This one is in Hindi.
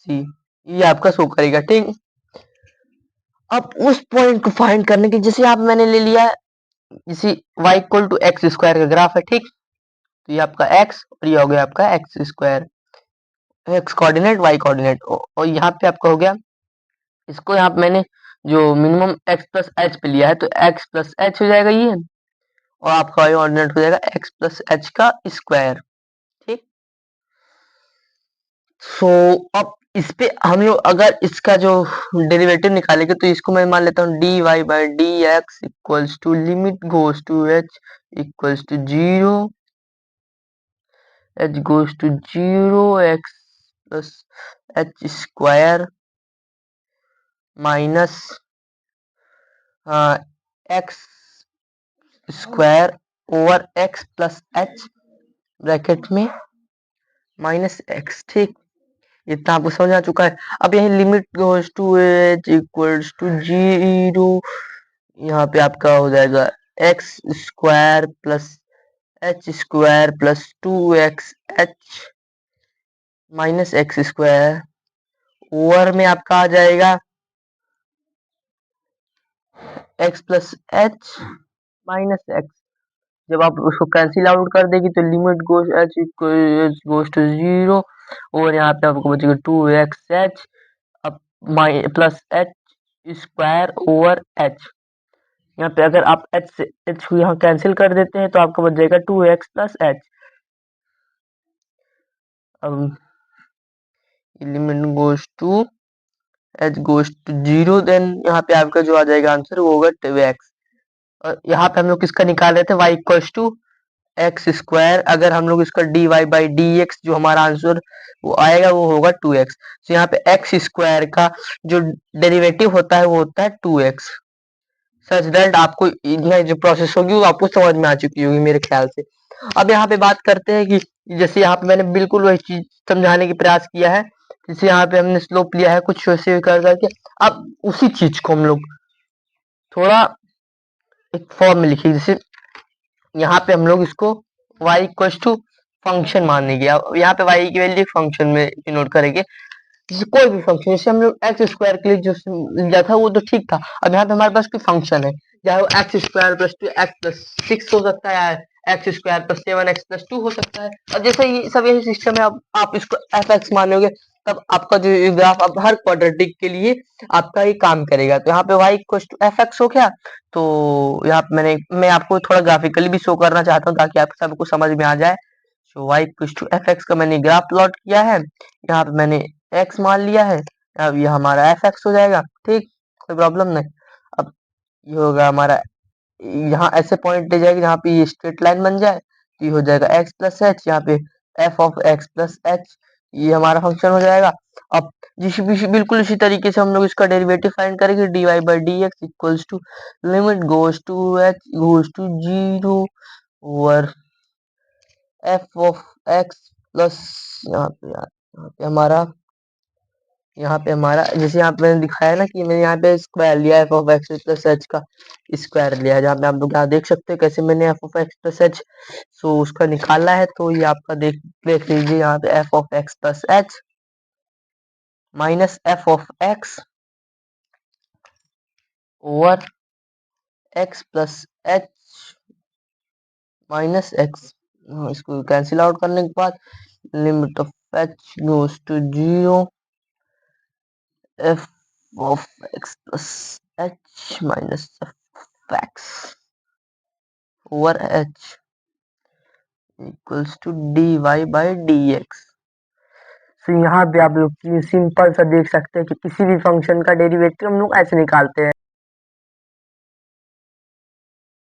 सी, ये आपका शो करेगा। ठीक, अब उस पॉइंट को फाइंड करने के, जैसे यहाँ पे मैंने ले लिया है जैसे y equal to x square का ग्राफ है। ठीक, तो ये आपका x और ये हो गया आपका x square, x coordinate y coordinate, और यहाँ पे आपका हो गया, इसको यहाँ पे मैंने जो मिनिमम x प्लस एच पे लिया है तो x प्लस एच हो जाएगा ये, और आपका y कोऑर्डिनेट हो जाएगा x प्लस एच का स्क्वायर। ठीक, सो अब इस पे हम लोग अगर इसका जो डेरिवेटिव निकालेंगे तो इसको मैं मान लेता हूँ d y by d x equals to limit goes to h equals to zero, h goes to zero, x plus h square minus x square over x plus h bracket में माइनस एक्स। ठीक, इतना आपको समझ आ चुका है। अब यही limit goes to h equals to zero, यहाँ पे आपका हो जाएगा x square plus h square plus two x h minus x square, over में आपका आ जाएगा x plus h minus x. जब आप उसको कैंसिल आउट कर देगी तो limit goes h goes to zero, और यहाँ पे आपको बचेगा टू एक्स एच अब plus h square over h. यहाँ पे अगर आप एच से एच को यहाँ कैंसिल कर देते हैं तो आपको बच जाएगा टू एक्स प्लस एच। अब limit goes to h goes to zero, then यहाँ पे आपका जो आ जाएगा आंसर वो होगा टू एक्स। और यहाँ पे हम लोग किसका निकाल रहे थे, y equals to x square, अगर हम लोग इसका d y by d x जो हमारा आंसर वो आएगा वो होगा टू एक्स। तो यहाँ पे एक्स स्क्वायर का जो डेरिवेटिव होता है वो होता है टू एक्स। सच दैट आपको जो प्रोसेस होगी वो आपको समझ में आ चुकी होगी मेरे ख्याल से। अब यहाँ पे बात करते हैं कि जैसे यहाँ पे मैंने बिल्कुल वही चीज समझाने की प्रयास किया है, जैसे यहाँ पे हमने स्लोप लिया है कुछ वैसे कर करके, अब उसी चीज को हम लोग थोड़ा एक फॉर्म में लिखिए। जैसे यहाँ पे हम लोग इसको y इक्वल टू फंक्शन मानेंगे, अब यहाँ पे y की वैल्यू फंक्शन में नोट करेंगे। जैसे कोई भी फंक्शन, जैसे हम लोग एक्स स्क्वायर के लिए जो लिया था वो तो ठीक था, अब यहाँ पे हमारे पास कोई फंक्शन है, चाहे वो x square plus two x plus six हो सकता है, x square plus seven x plus two हो सकता है। अब जैसे ये सब यही सिस्टम है, अब आप इसको एफ एक्स मानोगे तब आपका जो ग्राफ अब हर क्वाड्रेटिक के लिए आपका ये काम करेगा। तो यहाँ पे y equal to f x हो गया। तो यहाँ पे मैं आपको थोड़ा ग्राफिकली भी शो करना चाहता हूँ ताकि आप सबको समझ में आ जाए। तो y equal to f x का मैंने ग्राफ प्लॉट किया है, यहाँ पे मैंने x मान लिया है, अब ये हमारा एफ एक्स हो जाएगा। ठीक, कोई प्रॉब्लम नहीं। अब ये होगा हमारा, यहाँ ऐसे पॉइंट ले जाएगा जहाँ पे ये स्ट्रेट लाइन बन जाए, तो ये हो जाएगा x प्लस एच, यहाँ पे f of x plus H, ये हमारा फंक्शन हो जाएगा। अब बिल्कुल इसी तरीके से हम लोग इसका डेरिवेटिव फाइंड करेंगे, d y by d x equals to limit goes to h goes to zero over f of x plus, यहाँ पे हमारा जैसे यहाँ पे मैंने दिखाया ना कि मैंने यहाँ पे स्क्वायर लिया F of x plus H का स्क्वायर लिया है, जहाँ पे आप लोग यहाँ देख सकते हैं कैसे मैंने f of x plus h so उसका निकाला है। तो ये आपका देख लीजिए, यहाँ पे f of x plus h minus f of x over x plus h minus x, इसको कैंसिल आउट करने के बाद limit of h goes to zero, f of x plus h minus f x over h equals to d y by d x. तो यहाँ पे आप लोग सिंपल सा देख सकते हैं कि किसी भी फंक्शन का डेरिवेटिव हम लोग ऐसे निकालते हैं।